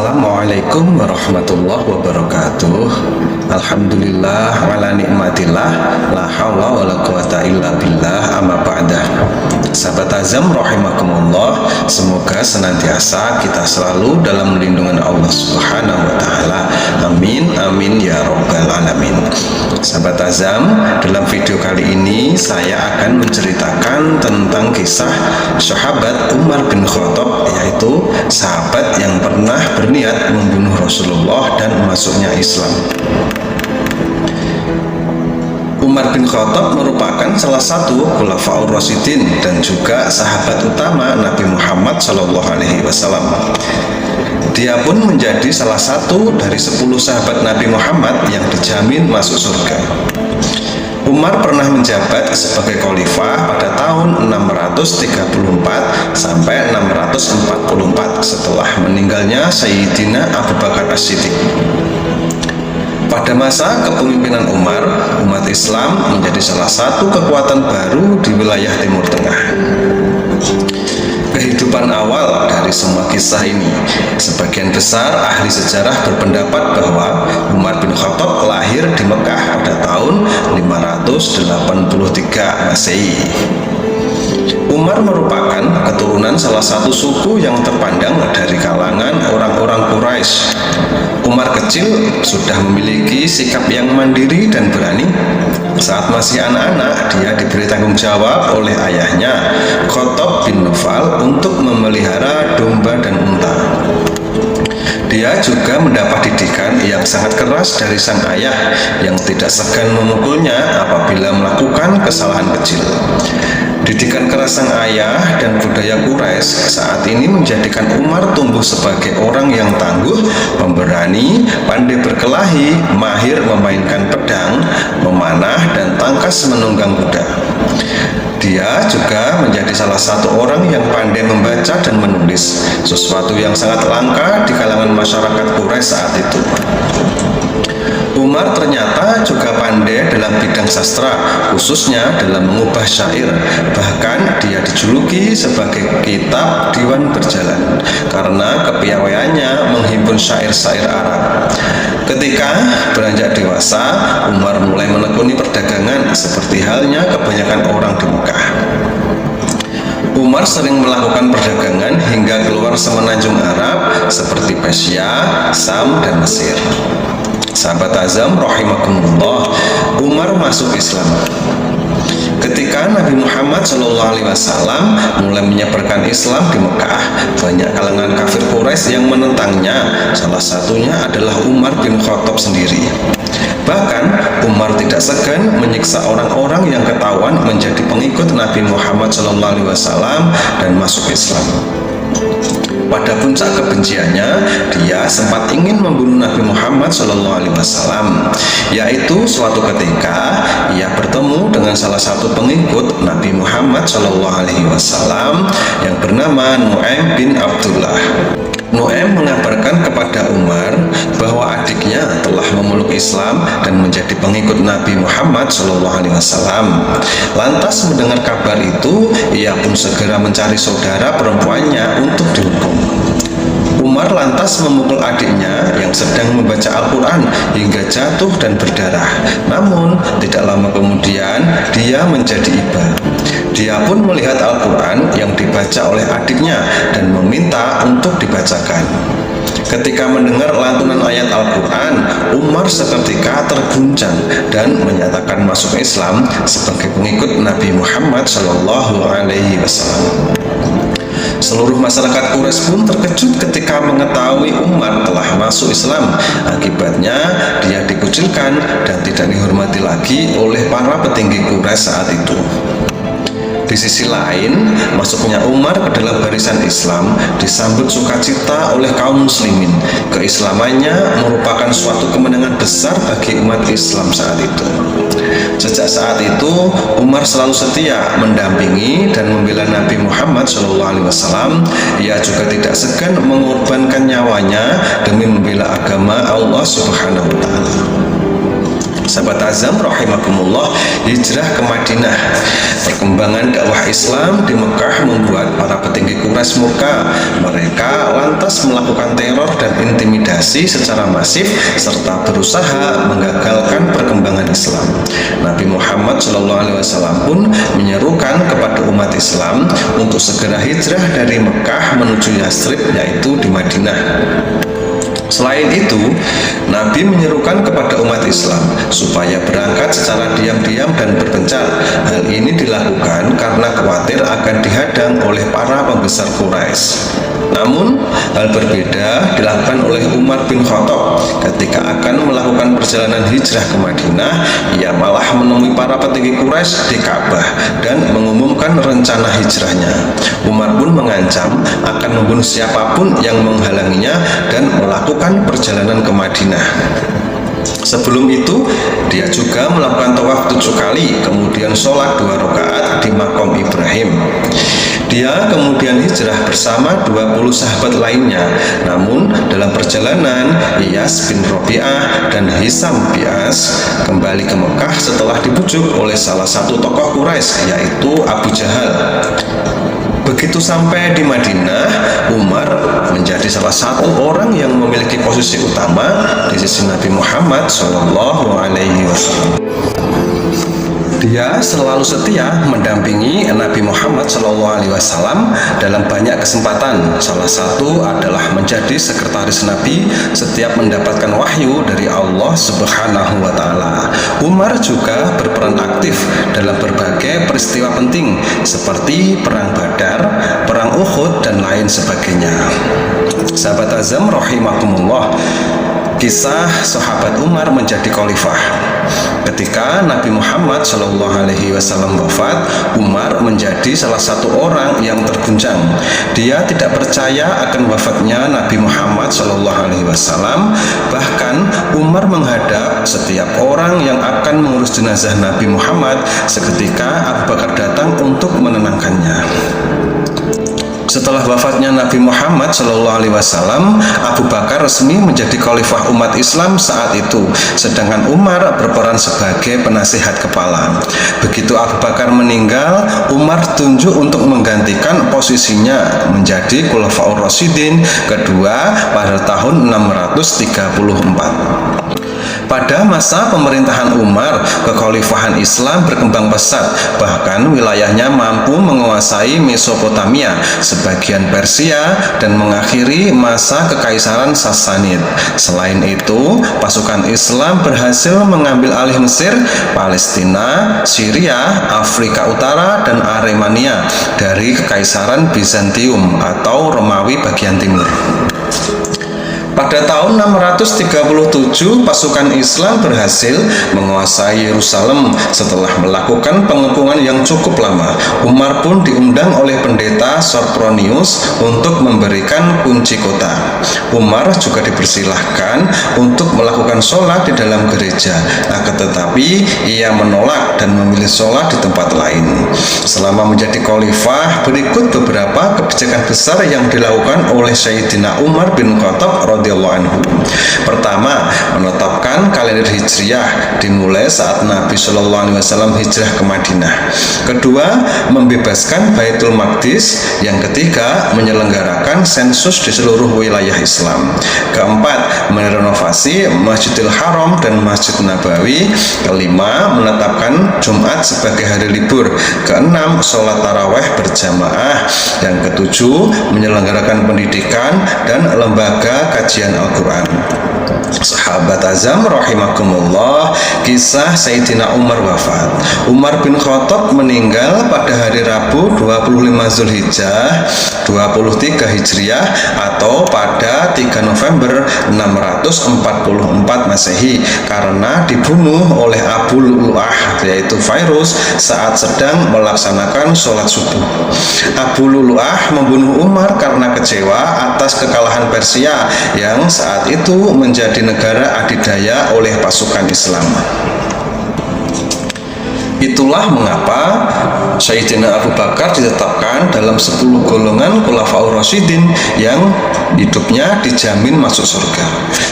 Assalamualaikum warahmatullahi wabarakatuh. Alhamdulillah wala nikmatillah, la haula wala quwata illa billah, amma ba'dah. Sahabat Azam rahimakumullah, semoga senantiasa kita selalu dalam lindungan Allah Subhanahu wa taala. Amin amin ya rabbal alamin. Sahabat Azam, dalam video kali ini saya akan menceritakan tentang kisah sahabat Umar bin Khattab, yaitu sahabat yang pernah berniat membunuh Rasulullah dan masuknya Islam. Umar bin Khattab merupakan salah satu khulafaur rasyidin dan juga sahabat utama Nabi Muhammad SAW. Dia pun menjadi salah satu dari 10 sahabat Nabi Muhammad yang dijamin masuk surga. Umar pernah menjabat sebagai khalifah pada tahun 634 sampai 644 setelah meninggalnya Sayyidina Abu Bakar As-Siddiq. Pada masa kepemimpinan Umar, umat Islam menjadi salah satu kekuatan baru di wilayah Timur Tengah. Kehidupan awal dari semua kisah ini, sebagian besar ahli sejarah berpendapat bahwa Umar bin Khattab lahir di Mekah pada tahun 583 Masehi. Umar merupakan keturunan salah satu suku yang terpandang dari kalangan orang-orang Quraisy. Umar kecil sudah memiliki sikap yang mandiri dan berani. Saat masih anak-anak, dia diberi tanggung jawab oleh ayahnya, Khattab bin Nufal, untuk memelihara domba dan unta. Dia juga mendapat didikan yang sangat keras dari sang ayah yang tidak segan memukulnya apabila melakukan kesalahan kecil. Didikan keras sang ayah dan budaya Quraisy saat ini menjadikan Umar tumbuh sebagai orang yang tangguh, pemberani, pandai berkelahi, mahir memainkan pedang, memanah, dan tangkas menunggang kuda. Dia juga menjadi salah satu orang yang pandai membaca dan menulis, sesuatu yang sangat langka di kalangan masyarakat Quraisy saat itu. Umar ternyata juga pandai dalam bidang sastra, khususnya dalam mengubah syair. Bahkan dia dijuluki sebagai kitab Diwan Berjalan karena kepiawaiannya menghimpun syair-syair Arab. Ketika beranjak dewasa, Umar mulai menekuni perdagangan seperti halnya kebanyakan orang di Mekah. Umar sering melakukan perdagangan hingga keluar semenanjung Arab seperti Persia, Sam, dan Mesir. Sahabat Azam rahimakumullah, Umar masuk Islam. Ketika Nabi Muhammad SAW mulai menyebarkan Islam di Mekah, banyak kalangan kafir Quraisy yang menentangnya. Salah satunya adalah Umar bin Khattab sendiri. Bahkan Umar tidak segan menyiksa orang-orang yang ketahuan menjadi pengikut Nabi Muhammad SAW dan masuk Islam. Pada puncak kebenciannya, dia sempat ingin membunuh Nabi Muhammad SAW. Yaitu suatu ketika ia bertemu dengan salah satu pengikut Nabi Muhammad SAW yang bernama Nu'aim bin Abdullah. Nu'aim mengabarkan kepada Umar bahwa adiknya telah memeluk Islam dan menjadi pengikut Nabi Muhammad SAW. Lantas mendengar kabar itu, ia pun segera mencari saudara perempuannya untuk dihukum. Umar lantas memukul adiknya yang sedang membaca Al-Quran hingga jatuh dan berdarah. Namun tidak lama kemudian dia menjadi iba. Dia pun melihat Al-Quran yang dibaca oleh adiknya dan meminta untuk dibacakan. Ketika mendengar lantunan ayat Al-Quran, Umar seketika terguncang dan menyatakan masuk Islam sebagai pengikut Nabi Muhammad SAW. Seluruh masyarakat Quraisy pun terkejut ketika mengetahui Umar telah masuk Islam. Akibatnya dia dikucilkan dan tidak dihormati lagi oleh para petinggi Quraisy saat itu. Di sisi lain, masuknya Umar ke dalam barisan Islam disambut sukacita oleh kaum muslimin. Keislamannya merupakan suatu kemenangan besar bagi umat Islam saat itu. Sejak saat itu, Umar selalu setia mendampingi dan membela Nabi Muhammad SAW. Ia juga tidak segan mengorbankan nyawanya demi membela agama Allah Subhanahu wa Ta'ala. Sahabat Azam rahimakumullah, hijrah ke Madinah. Perkembangan dakwah Islam di Mekah membuat para petinggi Quraisy murka. Mereka lantas melakukan teror dan intimidasi secara masif serta berusaha menggagalkan perkembangan Islam. Nabi Muhammad SAW pun menyerukan kepada umat Islam untuk segera hijrah dari Mekah menuju Yathrib, yaitu di Madinah. Selain itu, Nabi menyerukan kepada umat Islam supaya berangkat secara diam-diam dan berpencar. Hal ini dilakukan karena khawatir akan dihadang oleh para pembesar Quraisy. Namun, hal berbeda dilakukan oleh Umar bin Khattab. Ketika akan melakukan perjalanan hijrah ke Madinah, ia malah menemui para petinggi Quraisy di Ka'bah dan mengumumkan rencana hijrahnya. Umar pun mengancam akan membunuh siapapun yang menghalanginya dan melakukan perjalanan ke Madinah. Sebelum itu, dia juga melakukan tawaf 7 kali, kemudian sholat 2 rakaat di Maqam Ibrahim. Dia kemudian hijrah bersama 20 sahabat lainnya. Namun dalam perjalanan, Iyas bin Rabi'ah dan Hisam bin As kembali ke Mekah setelah dibujuk oleh salah satu tokoh Quraisy, yaitu Abu Jahal. Begitu sampai di Madinah, Umar menjadi salah satu orang yang memiliki posisi utama di sisi Nabi Muhammad SAW. Dia selalu setia mendampingi Nabi Muhammad SAW dalam banyak kesempatan. Salah satu adalah menjadi sekretaris Nabi setiap mendapatkan wahyu dari Allah Subhanahu wa Ta'ala. Umar juga berperan aktif dalam berbagai peristiwa penting seperti Perang Badar, Perang Uhud, dan lain sebagainya. Sahabat Azam rahimakumullah, kisah sahabat Umar menjadi khalifah. Ketika Nabi Muhammad SAW wafat, Umar menjadi salah satu orang yang terguncang. Dia tidak percaya akan wafatnya Nabi Muhammad SAW. Bahkan Umar menghadap setiap orang yang akan mengurus jenazah Nabi Muhammad. Seketika Abu Bakar datang untuk menenangkannya. Setelah wafatnya Nabi Muhammad SAW, Abu Bakar resmi menjadi khalifah umat Islam saat itu, sedangkan Umar berperan sebagai penasihat kepala. Begitu Abu Bakar meninggal, Umar tunjuk untuk menggantikan posisinya menjadi Khulafaur Rasyidin kedua pada tahun 634. Pada masa pemerintahan Umar, kekhalifahan Islam berkembang pesat, bahkan wilayahnya mampu menguasai Mesopotamia, sebagian Persia, dan mengakhiri masa kekaisaran Sassanid. Selain itu, pasukan Islam berhasil mengambil alih Mesir, Palestina, Syria, Afrika Utara, dan Aremania dari kekaisaran Bizantium atau Romawi bagian timur. Pada tahun 637, pasukan Islam berhasil menguasai Yerusalem setelah melakukan pengepungan yang cukup lama. Umar pun diundang oleh pendeta Sopronius untuk memberikan kunci kota. Umar juga dipersilahkan untuk melakukan sholat di dalam gereja, akan tetapi ia menolak dan memilih sholat di tempat lain. Selama menjadi khalifah, berikut beberapa kebijakan besar yang dilakukan oleh Sayyidina Umar bin Khattab radhiyallahu anhu. Pertama, menetapkan kalender hijriah dimulai saat Nabi SAW hijrah ke Madinah. Kedua, membebaskan Baitul Maqdis. Yang ketiga, menyelenggarakan sensus di seluruh wilayah Islam. Keempat, merenovasi Masjidil Haram dan Masjid Nabawi. Kelima, menetapkan Jumat sebagai hari libur. Keenam, sholat taraweh berjamaah. Yang ketujuh, menyelenggarakan pendidikan dan lembaga kajian Al-Quran. Sahabat Azam rahimakumullah, kisah Sayyidina Umar wafat. Umar bin Khattab meninggal pada hari Rabu 25 Zulhijjah 23 Hijriah atau pada 3 November 644 Masehi karena dibunuh oleh Abu Lu'lu'ah, yaitu Fairuz, saat sedang melaksanakan sholat subuh. Abu Lu'lu'ah membunuh Umar karena kecewa atas kekalahan Persia yang saat itu menjadi negara adidaya oleh pasukan Islam. Itulah mengapa Sayyidina Abu Bakar ditetapkan dalam 10 golongan Khulafaur Rasyidin yang hidupnya dijamin masuk surga.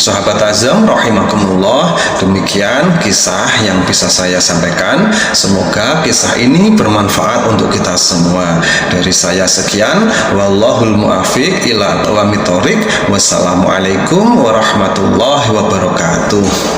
Sahabat Azam rahimakumullah, demikian kisah yang bisa saya sampaikan. Semoga kisah ini bermanfaat untuk kita semua. Dari saya sekian, wallahul muafiq ila aqwamit thoriq. Wassalamualaikum warahmatullahi wabarakatuh.